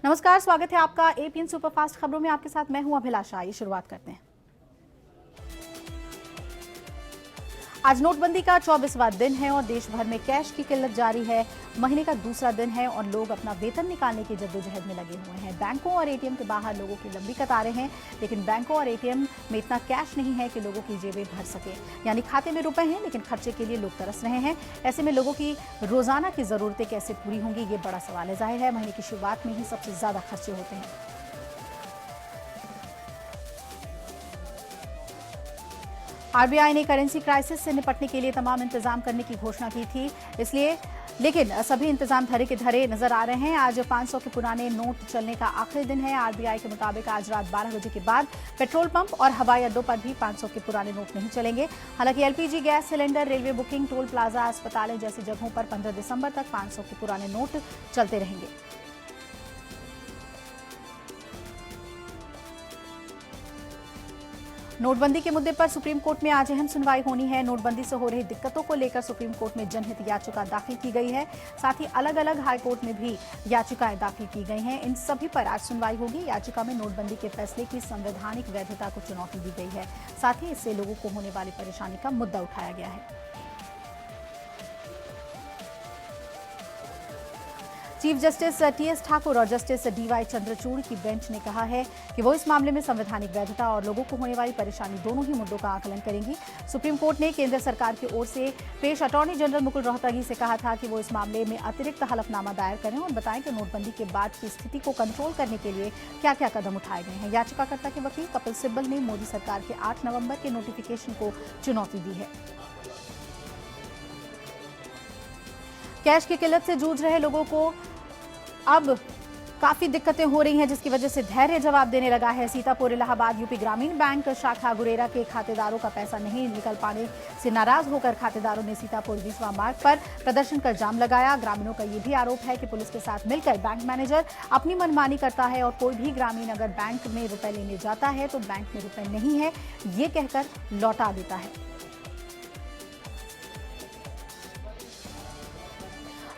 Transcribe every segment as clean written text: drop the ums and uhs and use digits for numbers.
नमस्कार, स्वागत है आपका एपीएन सुपरफास्ट खबरों में। आपके साथ मैं हूं अभिलाषा। ये शुरुआत करते हैं। आज नोटबंदी का 24वां दिन है और देश भर में कैश की किल्लत जारी है। महीने का दूसरा दिन है और लोग अपना वेतन निकालने की जद्दोजहद में लगे हुए हैं। बैंकों और एटीएम के बाहर लोगों की लंबी कतारें हैं, लेकिन बैंकों और एटीएम में इतना कैश नहीं है कि लोगों की जेबें भर सके। यानी खाते में रुपए हैं, लेकिन खर्चे के लिए लोग तरस रहे हैं। ऐसे में लोगों की रोजाना की जरूरतें कैसे पूरी होंगी, ये बड़ा सवाल है। जाहिर है महीने की शुरुआत में ही सबसे ज्यादा खर्चे होते हैं। आरबीआई ने करेंसी क्राइसिस से निपटने के लिए तमाम इंतजाम करने की घोषणा की थी, लेकिन सभी इंतजाम धरे के धरे नजर आ रहे हैं। आज 500 के पुराने नोट चलने का आखिरी दिन है। आरबीआई के मुताबिक आज रात 12 बजे के बाद पेट्रोल पंप और हवाई अड्डों पर भी 500 के पुराने नोट नहीं चलेंगे। हालांकि LPG gas cylinder, railway booking, toll plaza, अस्पतालें जैसी जगहों पर 15 दिसंबर तक 500 के पुराने नोट चलते रहेंगे। नोटबंदी के मुद्दे पर सुप्रीम कोर्ट में आज अहम सुनवाई होनी है। नोटबंदी से हो रही दिक्कतों को लेकर सुप्रीम कोर्ट में जनहित याचिका दाखिल की गई है। साथ ही अलग अलग हाई कोर्ट में भी याचिकाएं दाखिल की गई हैं। इन सभी पर आज सुनवाई होगी। याचिका में नोटबंदी के फैसले की संवैधानिक वैधता को चुनौती दी गई है। साथ ही इससे लोगों को होने वाली परेशानी का मुद्दा उठाया गया है। चीफ जस्टिस टीएस ठाकुर और जस्टिस डीवाई चंद्रचूड़ की बेंच ने कहा है कि वो इस मामले में संवैधानिक वैधता और लोगों को होने वाली परेशानी दोनों ही मुद्दों का आकलन करेंगी। सुप्रीम कोर्ट ने केंद्र सरकार की ओर से पेश अटॉर्नी जनरल मुकुल रोहतगी से कहा था कि वो इस मामले में अतिरिक्त हलफनामा दायर करें और बताएं कि नोटबंदी के बाद की स्थिति को कंट्रोल करने के लिए क्या क्या कदम उठाए गए हैं। याचिकाकर्ता के वकील कपिल सिब्बल ने मोदी सरकार के 8 नवंबर के नोटिफिकेशन को चुनौती दी है। कैश की किल्लत से जूझ रहे लोगों को अब काफी दिक्कतें हो रही हैं, जिसकी वजह से धैर्य जवाब देने लगा है। सीतापुर इलाहाबाद यूपी ग्रामीण बैंक शाखा गुरेरा के खातेदारों का पैसा नहीं निकल पाने से नाराज होकर खातेदारों ने सीतापुर 20वां मार्ग पर प्रदर्शन कर जाम लगाया। ग्रामीणों का यह भी आरोप है कि पुलिस के साथ मिलकर बैंक मैनेजर अपनी मनमानी करता है और कोई भी ग्रामीण अगर बैंक में रुपए लेने जाता है तो बैंक में रुपए नहीं है ये कहकर लौटा देता है।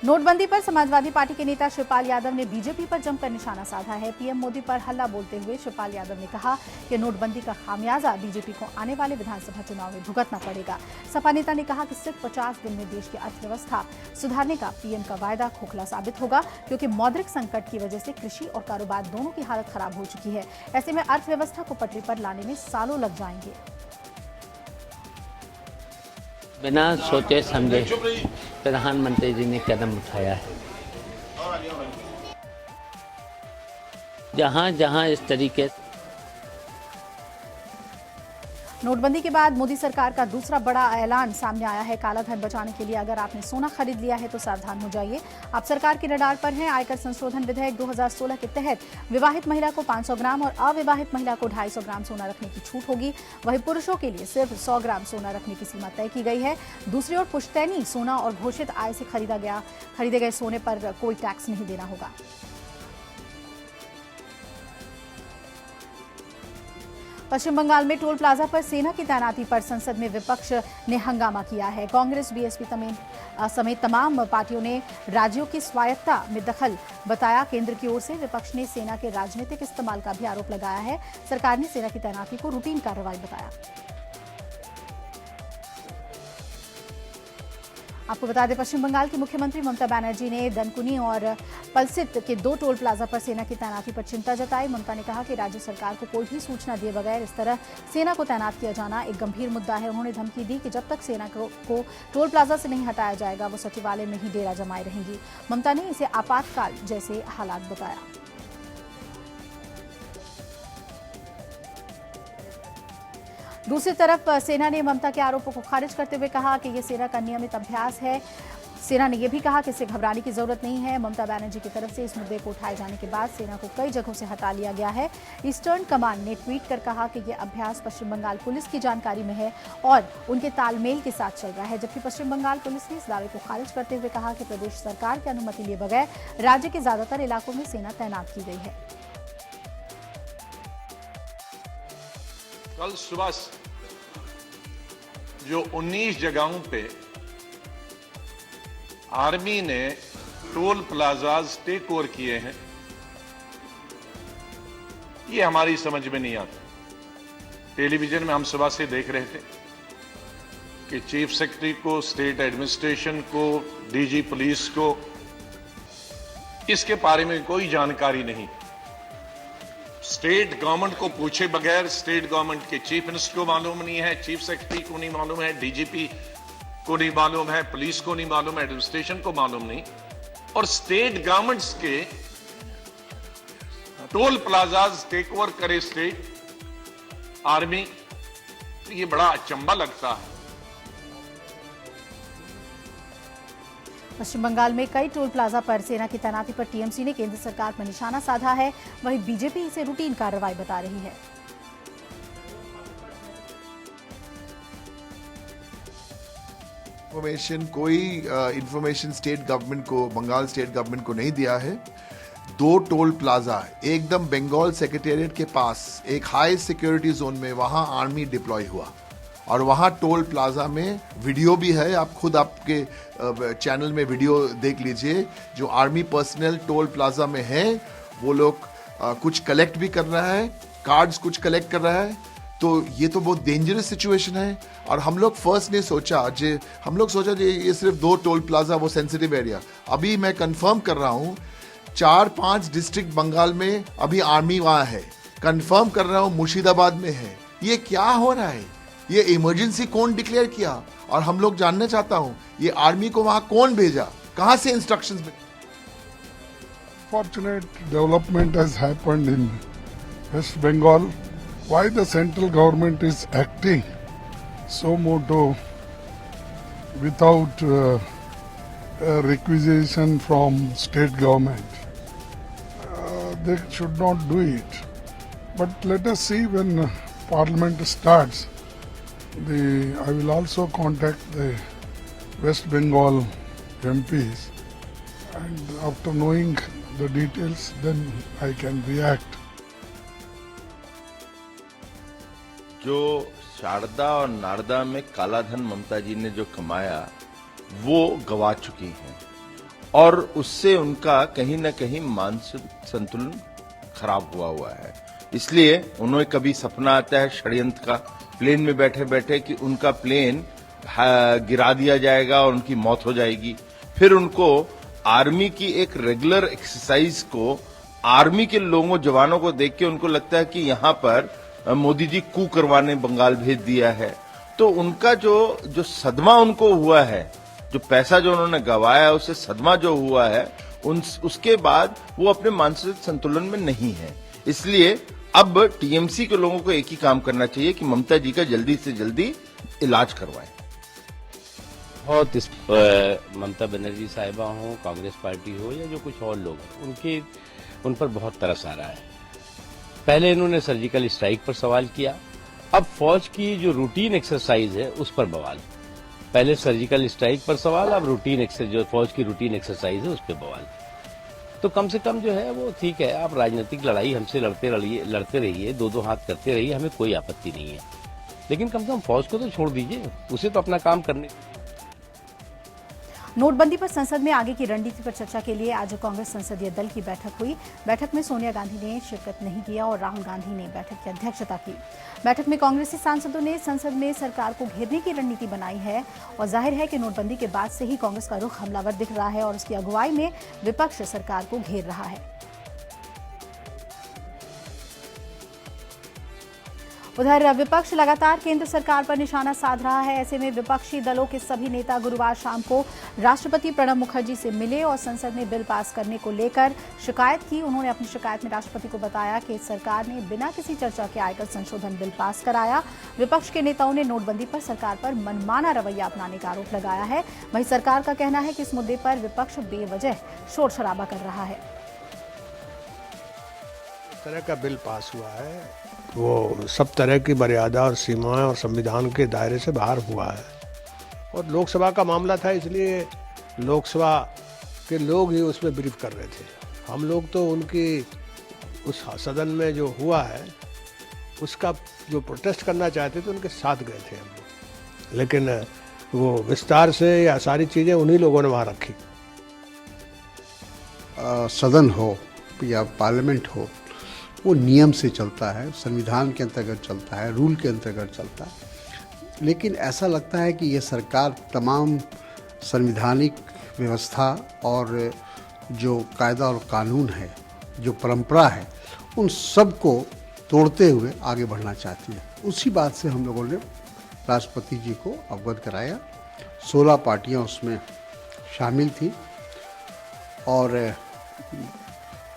नोटबंदी पर समाजवादी पार्टी के नेता शिवपाल यादव ने बीजेपी पर जमकर निशाना साधा है। पीएम मोदी पर हल्ला बोलते हुए शिवपाल यादव ने कहा कि नोटबंदी का खामियाजा बीजेपी को आने वाले विधानसभा चुनाव में भुगतना पड़ेगा। सपा नेता ने कहा कि सिर्फ 50 दिन में देश की अर्थव्यवस्था सुधारने का पीएम का वायदा खोखला साबित होगा, क्योंकि मौद्रिक संकट की वजह से कृषि और कारोबार दोनों की हालत खराब हो चुकी है। ऐसे में अर्थव्यवस्था को पटरी पर लाने में सालों लग जाएंगे। बिना सोचे समझे प्रधानमंत्री जी ने कदम उठाया है। जहां जहां इस तरीके नोटबंदी के बाद मोदी सरकार का दूसरा बड़ा ऐलान सामने आया है। काला धन बचाने के लिए अगर आपने सोना खरीद लिया है तो सावधान हो जाइए, आप सरकार के रडार पर हैं। आयकर संशोधन विधेयक 2016 के तहत विवाहित महिला को 500 ग्राम और अविवाहित महिला को 250 ग्राम सोना रखने की छूट होगी। वहीं पुरुषों के लिए सिर्फ 100 ग्राम सोना रखने की सीमा तय की गई है। दूसरी ओर पुश्तैनी सोना और घोषित आय से खरीदे गए सोने पर कोई टैक्स नहीं देना होगा। पश्चिम बंगाल में टोल प्लाजा पर सेना की तैनाती पर संसद में विपक्ष ने हंगामा किया है। कांग्रेस, बीएसपी समेत तमाम पार्टियों ने राज्यों की स्वायत्तता में दखल बताया। केंद्र की ओर से विपक्ष ने सेना के राजनीतिक इस्तेमाल का भी आरोप लगाया है। सरकार ने सेना की तैनाती को रूटीन कार्रवाई बताया। आपको बता दें, पश्चिम बंगाल की मुख्यमंत्री ममता बनर्जी ने दनकुनी और पलसित के 2 टोल प्लाजा पर सेना की तैनाती पर चिंता जताई। ममता ने कहा कि राज्य सरकार को कोई भी सूचना दिए बगैर इस तरह सेना को तैनात किया जाना एक गंभीर मुद्दा है। उन्होंने धमकी दी कि जब तक सेना को टोल प्लाजा से नहीं हटाया जाएगा वो सचिवालय में ही डेरा जमाए रहेंगी। ममता ने इसे आपातकाल जैसे हालात बताया। दूसरी तरफ सेना ने ममता के आरोपों को खारिज करते हुए कहा कि यह सेना का नियमित अभ्यास है। सेना ने यह भी कहा कि इससे घबराने की जरूरत नहीं है। ममता बनर्जी की तरफ से इस मुद्दे को उठाए जाने के बाद सेना को कई जगहों से हटा लिया गया है। ईस्टर्न कमांड ने ट्वीट कर कहा कि यह अभ्यास पश्चिम बंगाल पुलिस की जानकारी में है और उनके तालमेल के साथ चल रहा है। जबकि पश्चिम बंगाल पुलिस ने इस दावे को खारिज करते हुए कहा कि प्रदेश सरकार की अनुमति लिए बगैर राज्य के ज्यादातर इलाकों में सेना तैनात की गई है। कल सुबह जो 19 जगहों पे आर्मी ने टोल प्लाजाज टेक ओवर किए हैं, ये हमारी समझ में नहीं आता। टेलीविजन में हम सुबह से देख रहे थे कि चीफ सेक्रेटरी को, स्टेट एडमिनिस्ट्रेशन को, डीजी पुलिस को इसके बारे में कोई जानकारी नहीं। स्टेट गवर्नमेंट को पूछे बगैर स्टेट गवर्नमेंट के चीफ मिनिस्टर को मालूम नहीं है, चीफ सेक्रेटरी को नहीं मालूम है, डीजीपी को नहीं मालूम है, पुलिस को नहीं मालूम है, एडमिनिस्ट्रेशन को मालूम नहीं, और स्टेट गवर्नमेंट्स के टोल प्लाजाज टेक ओवर करे स्टेट आर्मी। तो ये बड़ा अचंभा लगता है। पश्चिम बंगाल में कई टोल प्लाजा पर सेना की तैनाती पर टीएमसी ने केंद्र सरकार पर निशाना साधा है। वहीं बीजेपी इसे रूटीन कार्रवाई बता रही है। कोई इंफॉर्मेशन स्टेट गवर्नमेंट को, बंगाल स्टेट गवर्नमेंट को नहीं दिया है। 2 टोल प्लाजा एकदम बंगाल सेक्रेटेरिएट के पास एक हाई सिक्योरिटी जोन में, वहां आर्मी डिप्लॉय हुआ और वहां टोल प्लाजा में वीडियो भी है। आप खुद आपके चैनल में वीडियो देख लीजिए। जो आर्मी पर्सनल टोल प्लाजा में है वो लोग कुछ कलेक्ट भी कर रहा है, कार्ड्स कुछ कलेक्ट कर रहा है। तो ये तो बहुत डेंजरस सिचुएशन है। और हम लोग फर्स्ट ने सोचा ये सिर्फ 2 टोल प्लाजा, वो सेंसिटिव एरिया। अभी मैं कंफर्म कर रहा हूँ 4-5 डिस्ट्रिक्ट बंगाल में अभी आर्मी वहां है। कंफर्म कर रहा हूँ मुर्शिदाबाद में है। ये क्या हो रहा है? ये इमरजेंसी कौन डिक्लेयर किया? और हम लोग जानना चाहता हूं ये आर्मी को वहां कौन भेजा, कहां से इंस्ट्रक्शंस मिले? Fortunate development has happened in West Bengal. Why the central government is acting so modo without a requisition from state government? They should not do it. But let us see when Parliament starts. I will also contact the West Bengal MPs, and after knowing the details, then I can react. जो शारदा और नारदा में काला धन ममता जी ने जो कमाया वो गवा चुकी हैं और उससे उनका कहीं न कहीं मानसिक संतुलन खराब हुआ है। इसलिए उन्हें कभी सपना आता है षड्यंत्र का, प्लेन में बैठे बैठे कि उनका प्लेन गिरा दिया जाएगा और उनकी मौत हो जाएगी। फिर उनको आर्मी की एक रेगुलर एक्सरसाइज को, आर्मी के लोगों, जवानों को देख के उनको लगता है कि यहाँ पर मोदी जी कू करवाने बंगाल भेज दिया है। तो उनका जो सदमा उनको हुआ है, जो पैसा जो उन्होंने गंवाया, उससे सदमा जो हुआ है, उसके बाद वो अपने मानसिक संतुलन में नहीं है। इसलिए अब टीएमसी के लोगों को एक ही काम करना चाहिए कि ममता जी का जल्दी से जल्दी इलाज करवाएं। बहुत ममता बनर्जी साहिबा हो, कांग्रेस पार्टी हो या जो कुछ और लोग हैं, उन पर बहुत तरस आ रहा है। पहले इन्होंने सर्जिकल स्ट्राइक पर सवाल किया, अब फौज की जो रूटीन एक्सरसाइज है उस पर बवाल। पहले सर्जिकल स्ट्राइक पर सवाल, अब जो फौज की रूटीन एक्सरसाइज है उस पर बवाल। तो कम से कम जो है वो ठीक है, आप राजनीतिक लड़ाई हमसे लड़ते रहिए, 2-2 हाथ करते रहिए, हमें कोई आपत्ति नहीं है। लेकिन कम से कम फौज को तो छोड़ दीजिए, उसे तो अपना काम करने। नोटबंदी पर संसद में आगे की रणनीति पर चर्चा के लिए आज कांग्रेस संसदीय दल की बैठक हुई। बैठक में सोनिया गांधी ने शिरकत नहीं किया और राहुल गांधी ने बैठक की अध्यक्षता की। बैठक में कांग्रेसी सांसदों ने संसद में सरकार को घेरने की रणनीति बनाई है और जाहिर है कि नोटबंदी के बाद से ही कांग्रेस का रुख हमलावर दिख रहा है और उसकी अगुवाई में विपक्ष सरकार को घेर रहा है। उधर विपक्ष लगातार केंद्र सरकार पर निशाना साध रहा है। ऐसे में विपक्षी दलों के सभी नेता गुरुवार शाम को राष्ट्रपति प्रणब मुखर्जी से मिले और संसद में बिल पास करने को लेकर शिकायत की। उन्होंने अपनी शिकायत में राष्ट्रपति को बताया कि सरकार ने बिना किसी चर्चा के आयकर संशोधन बिल पास कराया। विपक्ष के नेताओं ने नोटबंदी पर सरकार पर मनमाना रवैया अपनाने का आरोप लगाया है। वहीं सरकार का कहना है कि इस मुद्दे पर विपक्ष बेवजह शोर शराबा कर रहा है। इस तरह का बिल पास हुआ है वो सब तरह की मर्यादा और सीमाएं और संविधान के दायरे से बाहर हुआ है और लोकसभा का मामला था, इसलिए लोकसभा के लोग ही उसमें ब्रीफ कर रहे थे। हम लोग तो उनकी उस सदन में जो हुआ है उसका जो प्रोटेस्ट करना चाहते थे उनके साथ गए थे हम लोग, लेकिन वो विस्तार से या सारी चीज़ें उन्हीं लोगों ने वहाँ रखी। सदन हो या पार्लियामेंट हो, वो नियम से चलता है, संविधान के अंतर्गत चलता है, रूल के अंतर्गत चलता है। लेकिन ऐसा लगता है कि ये सरकार तमाम संवैधानिक व्यवस्था और जो कायदा और कानून है, जो परंपरा है, उन सब को तोड़ते हुए आगे बढ़ना चाहती है। उसी बात से हम लोगों ने राष्ट्रपति जी को अवगत कराया। 16 पार्टियां उसमें शामिल थी और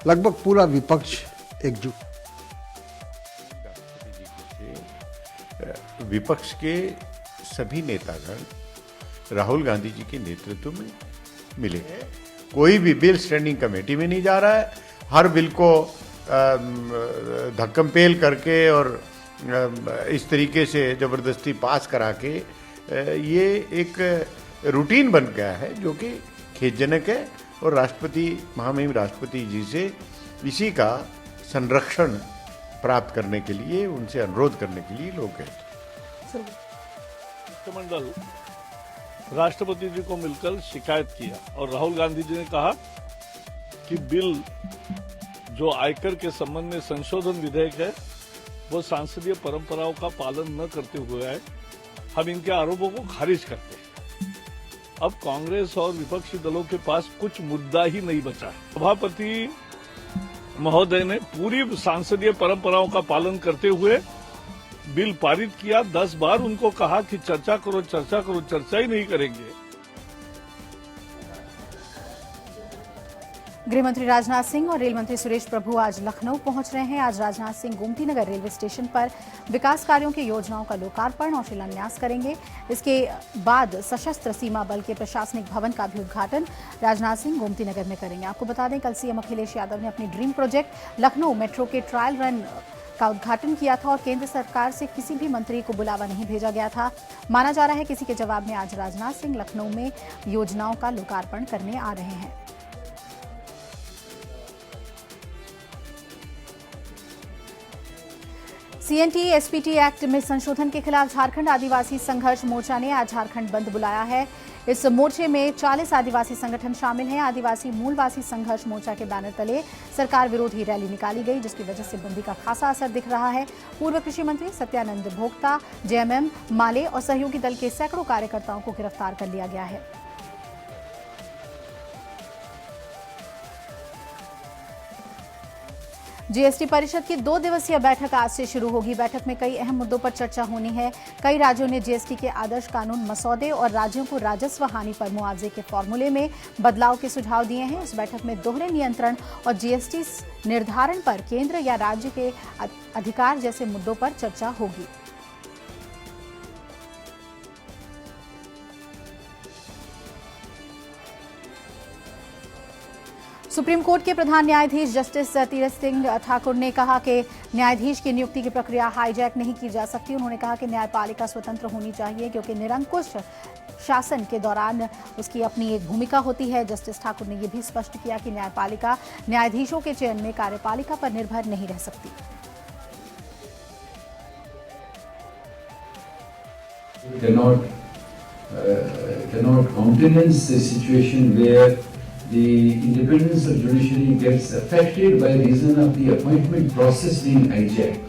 लगभग पूरा विपक्ष एकजुट। विपक्ष के सभी नेतागण राहुल गांधी जी के नेतृत्व में मिले हैं। कोई भी बिल स्टैंडिंग कमेटी में नहीं जा रहा है। हर बिल को धक्कम-पेल करके और इस तरीके से जबरदस्ती पास करा के ये एक रूटीन बन गया है, जो कि खेदजनक है। और राष्ट्रपति, महामहिम राष्ट्रपति जी से इसी का संरक्षण प्राप्त करने के लिए, उनसे अनुरोध करने के लिए लोग गए थे। शिष्टमंडल राष्ट्रपति जी को मिलकर शिकायत किया और राहुल गांधी जी ने कहा कि बिल जो आयकर के संबंध में संशोधन विधेयक है वो सांसदीय परंपराओं का पालन न करते हुए है। हम इनके आरोपों को खारिज करते हैं। अब कांग्रेस और विपक्षी दलों के पास कुछ मुद्दा ही नहीं बचा है। सभापति महोदय ने पूरी सांसदीय परंपराओं का पालन करते हुए बिल पारित किया। 10 बार उनको कहा कि चर्चा करो, चर्चा करो, चर्चा ही नहीं करेंगे। गृह मंत्री राजनाथ सिंह और रेल मंत्री सुरेश प्रभु आज लखनऊ पहुंच रहे हैं। आज राजनाथ सिंह गोमती नगर रेलवे स्टेशन पर विकास कार्यों की योजनाओं का लोकार्पण और शिलान्यास करेंगे। इसके बाद सशस्त्र सीमा बल के प्रशासनिक भवन का भी उद्घाटन राजनाथ सिंह गोमती नगर में करेंगे। आपको बता दें, कल सीएम अखिलेश यादव ने अपनी ड्रीम प्रोजेक्ट लखनऊ मेट्रो के ट्रायल रन का उद्घाटन किया था और केंद्र सरकार से किसी भी मंत्री को बुलावा नहीं भेजा गया था। माना जा रहा है किसी के जवाब में आज राजनाथ सिंह लखनऊ में योजनाओं का लोकार्पण करने आ रहे हैं। सीएनटी एसपीटी एक्ट में संशोधन के खिलाफ झारखंड आदिवासी संघर्ष मोर्चा ने आज झारखंड बंद बुलाया है। इस मोर्चे में 40 आदिवासी संगठन शामिल हैं। आदिवासी मूलवासी संघर्ष मोर्चा के बैनर तले सरकार विरोधी रैली निकाली गई, जिसकी वजह से बंदी का खासा असर दिख रहा है। पूर्व कृषि मंत्री सत्यानंद भोक्ता, जेएमएम माले और सहयोगी दल के सैकड़ों कार्यकर्ताओं को गिरफ्तार कर लिया गया है। जीएसटी परिषद की 2 दिवसीय बैठक आज से शुरू होगी। बैठक में कई अहम मुद्दों पर चर्चा होनी है। कई राज्यों ने जीएसटी के आदर्श कानून मसौदे और राज्यों को राजस्व हानि पर मुआवजे के फॉर्मूले में बदलाव के सुझाव दिए हैं। इस बैठक में दोहरे नियंत्रण और जीएसटी निर्धारण पर केंद्र या राज्य के अधिकार जैसे मुद्दों पर चर्चा होगी। सुप्रीम कोर्ट के प्रधान न्यायाधीश जस्टिस तीरथ सिंह ठाकुर ने कहा कि न्यायाधीश की नियुक्ति की प्रक्रिया हाईजैक नहीं की जा सकती। उन्होंने कहा कि न्यायपालिका स्वतंत्र होनी चाहिए, क्योंकि निरंकुश शासन के दौरान उसकी अपनी एक भूमिका होती है। जस्टिस ठाकुर ने यह भी स्पष्ट किया कि न्यायपालिका न्यायाधीशों के चयन में कार्यपालिका पर निर्भर नहीं रह सकती। Cannot countenance a situation where the independence of judiciary gets affected by reason of the appointment process being hijacked.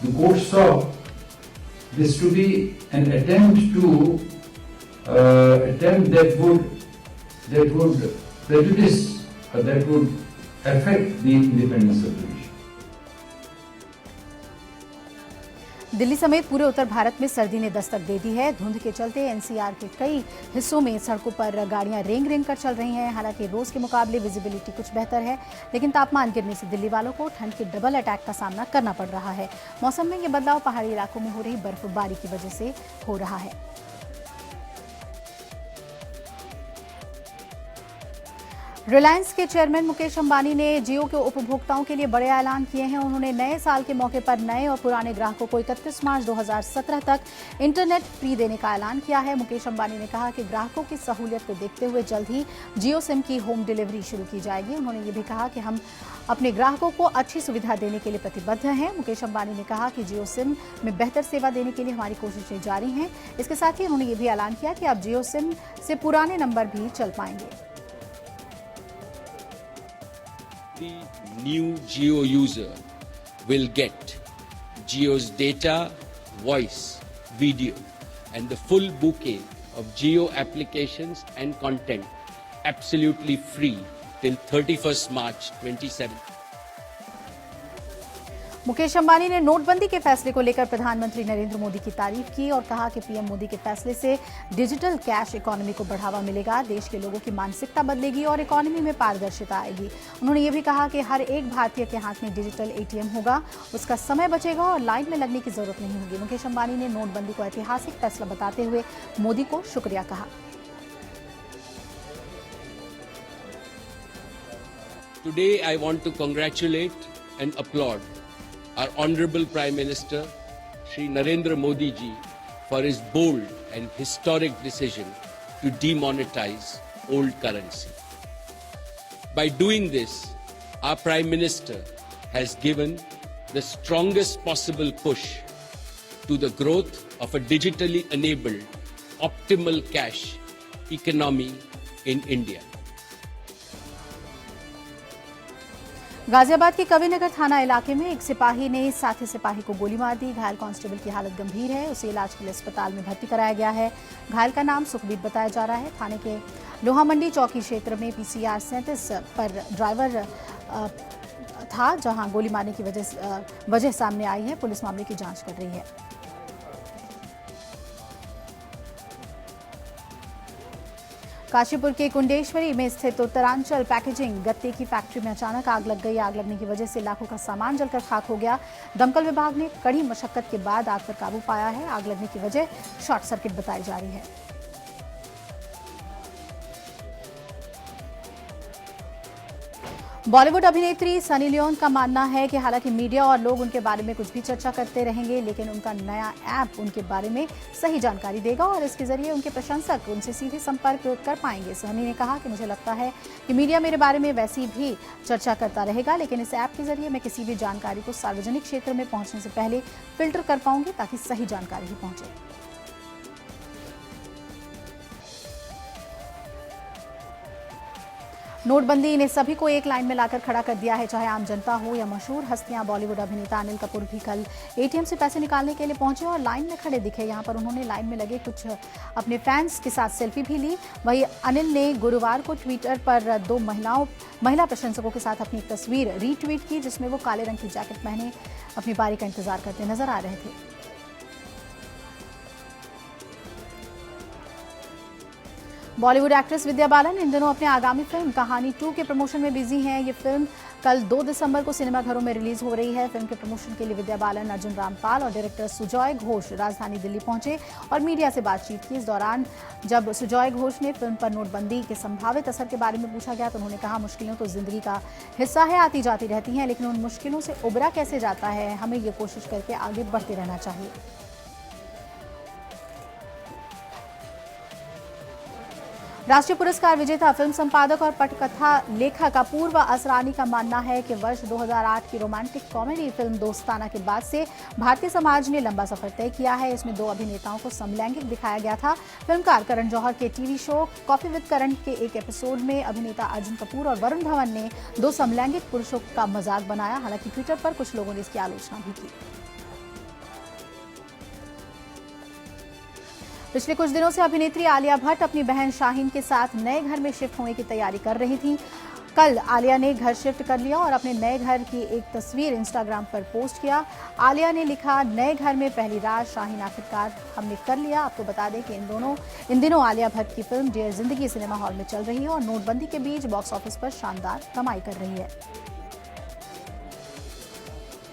The court saw this to be an attempt that would prejudice or that would affect the independence of judiciary. Delhi समेत पूरे उत्तर भारत में सर्दी ने दस्तक दे दी है। धुंध के चलते NCR के कई हिस्सों में सड़कों पर गाड़ियां रेंग रेंग कर चल रही हैं। हालांकि रोज के मुकाबले विजिबिलिटी कुछ बेहतर है, लेकिन तापमान गिरने से दिल्ली वालों को ठंड के डबल अटैक का सामना करना पड़ रहा है। मौसम में ये बदलाव पहाड़ी इलाकों में हो रही बर्फबारी की वजह से हो रहा है। रिलायंस के चेयरमैन मुकेश अंबानी ने जियो के उपभोक्ताओं के लिए बड़े ऐलान किए हैं। उन्होंने नए साल के मौके पर नए और पुराने ग्राहकों को 31 मार्च 2017 तक इंटरनेट फ्री देने का ऐलान किया है। मुकेश अंबानी ने कहा कि ग्राहकों की सहूलियत को देखते हुए जल्द ही जियो सिम की होम डिलीवरी शुरू की जाएगी। उन्होंने ये भी कहा कि हम अपने ग्राहकों को अच्छी सुविधा देने के लिए प्रतिबद्ध हैं। मुकेश अंबानी ने कहा कि जियो सिम में बेहतर सेवा देने के लिए हमारी कोशिशें जारी हैं। इसके साथ ही उन्होंने ये भी ऐलान किया कि अब जियो सिम से पुराने नंबर भी चल पाएंगे। new Jio user will get Jio's data, voice, video, and the full bouquet of Jio applications and content absolutely free till 31st March 2017. Mukesh Ambani ने नोटबंदी के फैसले को लेकर प्रधानमंत्री नरेंद्र मोदी की तारीफ की और कहा कि पीएम मोदी के फैसले से डिजिटल कैश इकोनॉमी को बढ़ावा मिलेगा, देश के लोगों की मानसिकता बदलेगी और इकोनॉमी में पारदर्शिता आएगी। उन्होंने ये भी कहा कि हर एक भारतीय के हाथ में डिजिटल एटीएम होगा, उसका समय बचेगा और लाइन में लगने की जरूरत नहीं होगी। मुकेश अंबानी ने नोटबंदी को ऐतिहासिक फैसला बताते हुए मोदी को शुक्रिया कहा। Today I want to congratulate and applaud our Honorable Prime Minister, Shri Narendra Modi ji, for his bold and historic decision to demonetize old currency. By doing this, our Prime Minister has given the strongest possible push to the growth of a digitally enabled, optimal cash economy in India. Ghaziabad के कविनगर थाना इलाके में एक सिपाही ने साथी सिपाही को गोली मार दी। घायल कांस्टेबल की हालत गंभीर है, उसे इलाज के लिए अस्पताल में भर्ती कराया गया है। घायल का नाम सुखबीर बताया जा रहा है। थाने के लोहा मंडी चौकी क्षेत्र में पीसीआर 37 पर ड्राइवर था, जहां गोली मारने की वजह सामने आई है। पुलिस मामले की जांच कर रही है। काशीपुर के कुंडेश्वरी में स्थित उत्तरांचल पैकेजिंग गत्ते की फैक्ट्री में अचानक आग लग गई। आग लगने की वजह से लाखों का सामान जलकर खाक हो गया। दमकल विभाग ने कड़ी मशक्कत के बाद आग पर काबू पाया है। आग लगने की वजह शॉर्ट सर्किट बताई जा रही है। बॉलीवुड अभिनेत्री सनी लियोन का मानना है कि हालांकि मीडिया और लोग उनके बारे में कुछ भी चर्चा करते रहेंगे, लेकिन उनका नया ऐप उनके बारे में सही जानकारी देगा और इसके जरिए उनके प्रशंसक उनसे सीधे संपर्क कर पाएंगे। सनी ने कहा कि मुझे लगता है कि मीडिया मेरे बारे में वैसी भी चर्चा करता रहेगा, लेकिन इस ऐप के जरिए मैं किसी भी जानकारी को सार्वजनिक क्षेत्र में पहुंचने से पहले फिल्टर कर पाऊंगी ताकि सही जानकारी ही पहुंचे। नोटबंदी ने सभी को एक लाइन में लाकर खड़ा कर दिया है, चाहे आम जनता हो या मशहूर हस्तियां। बॉलीवुड अभिनेता अनिल कपूर भी कल एटीएम से पैसे निकालने के लिए पहुंचे और लाइन में खड़े दिखे। यहां पर उन्होंने लाइन में लगे कुछ अपने फैंस के साथ सेल्फी भी ली। वहीं अनिल ने गुरुवार को ट्विटर पर 2 महिला प्रशंसकों के साथ अपनी तस्वीर रीट्वीट की, जिसमें वो काले रंग की जैकेट पहने अपनी बारी का इंतजार करते नजर आ रहे थे। बॉलीवुड एक्ट्रेस विद्या बालन इन दिनों अपने आगामी फिल्म कहानी 2 के प्रमोशन में बिजी हैं। ये फिल्म कल 2 दिसंबर को सिनेमाघरों में रिलीज हो रही है। फिल्म के प्रमोशन के लिए विद्या बालन, अर्जुन रामपाल और डायरेक्टर सुजॉय घोष राजधानी दिल्ली पहुंचे और मीडिया से बातचीत की। इस दौरान जब सुजॉय घोष ने फिल्म पर नोटबंदी के संभावित असर के बारे में पूछा गया तो उन्होंने कहा, मुश्किलें तो जिंदगी का हिस्सा है, आती जाती रहती हैं, लेकिन उन मुश्किलों से उबरा कैसे जाता है, हमें ये कोशिश करके आगे बढ़ते रहना चाहिए। राष्ट्रीय पुरस्कार विजेता फिल्म संपादक और पटकथा लेखक अपूर्व असरानी का मानना है कि वर्ष 2008 की रोमांटिक कॉमेडी फिल्म दोस्ताना के बाद से भारतीय समाज ने लंबा सफर तय किया है। इसमें 2 अभिनेताओं को समलैंगिक दिखाया गया था। फिल्मकार करण जौहर के टीवी शो कॉफी विद करण के एक एपिसोड में अभिनेता अर्जुन कपूर और वरुण धवन ने 2 समलैंगिक पुरुषों का मजाक बनाया। हालांकि ट्विटर पर कुछ लोगों ने इसकी आलोचना भी की। पिछले कुछ दिनों से अभिनेत्री आलिया भट्ट अपनी बहन शाहीन के साथ नए घर में शिफ्ट होने की तैयारी कर रही थी। कल आलिया ने घर शिफ्ट कर लिया और अपने नए घर की एक तस्वीर इंस्टाग्राम पर पोस्ट किया। आलिया ने लिखा, नए घर में पहली रात, शाहीन आखिरकार हमने कर लिया। आपको बता दें कि इन दिनों आलिया भट्ट की फिल्म डियर जिंदगी सिनेमा हॉल में चल रही है और नोटबंदी के बीच बॉक्स ऑफिस पर शानदार कमाई कर रही है।